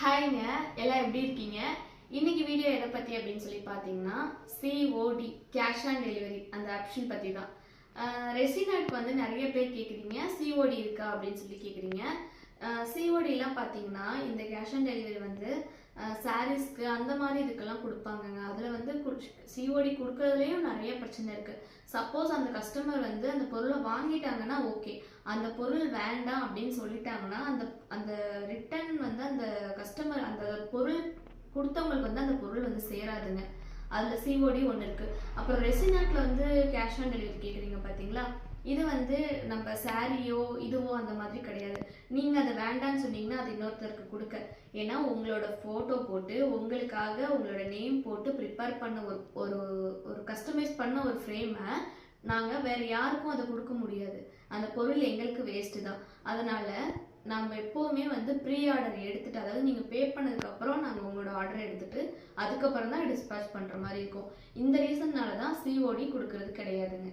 ஹாய்ங்க, எல்லாம் எப்படி இருக்கீங்க? இன்னைக்கு வீடியோ எதை பற்றி அப்படின்னு சொல்லி பார்த்தீங்கன்னா சிஓடி கேஷ் ஆன் டெலிவரி அந்த ஆப்ஷன் பற்றி தான். ரெசினாட் வந்து நிறைய பேர் கேட்குறீங்க, சிஓடி இருக்கா அப்படின்னு சொல்லி கேட்குறீங்க. சிஓடிலாம் பார்த்தீங்கன்னா இந்த கேஷ் ஆன் டெலிவரி வந்து சாரீஸ்க்கு அந்த மாதிரி இதுக்கெல்லாம் கொடுப்பாங்கங்க. அதில் வந்து சிஓடி கொடுக்கறதுலேயும் நிறைய பிரச்சனை இருக்குது. சப்போஸ் அந்த கஸ்டமர் வந்து அந்த பொருளை வாங்கிட்டாங்கன்னா ஓகே, அந்த பொருள் வேண்டாம் அப்படின்னு சொல்லிட்டாங்கன்னா அந்த அந்த ரிட்டர்ன் வந்து அந்த கஸ்டமர் அந்த பொருள் கொடுத்தவங்களுக்கு வந்து அந்த பொருள் வந்து சேராதுங்க. அதில் சிஓடி ஒன்று இருக்குது. அப்புறம் ரெசினாட்ல வந்து கேஷ் ஆன் டெலிவரி கேட்குறீங்க பார்த்தீங்களா, இது வந்து நம்ம சாரியோ இதுவோ அந்த மாதிரி கிடையாது. நீங்கள் அதை வேண்டான்னு சொன்னீங்கன்னா அது இன்னொருத்தருக்கு கொடுக்க, ஏன்னா உங்களோட ஃபோட்டோ போட்டு உங்களுக்காக உங்களோட நேம் போட்டு ப்ரிப்பேர் பண்ண ஒரு ஒரு கஸ்டமைஸ் பண்ண ஒரு ஃப்ரேமை நாங்கள் வேறு யாருக்கும் அதை கொடுக்க முடியாது. அந்த பொருள் எங்களுக்கு வேஸ்ட்டு தான். அதனால் நம்ம எப்போவுமே வந்து ப்ரீ ஆர்டர் எடுத்துகிட்டு, அதாவது நீங்கள் பே பண்ணதுக்கப்புறம் நாங்கள் உங்களோட ஆர்டரை எடுத்துகிட்டு அதுக்கப்புறம் தான் டிஸ்பேச் பண்ணுற மாதிரி இருக்கும். இந்த ரீசன்னால தான் சிஓடி கொடுக்கறது கிடையாதுங்க.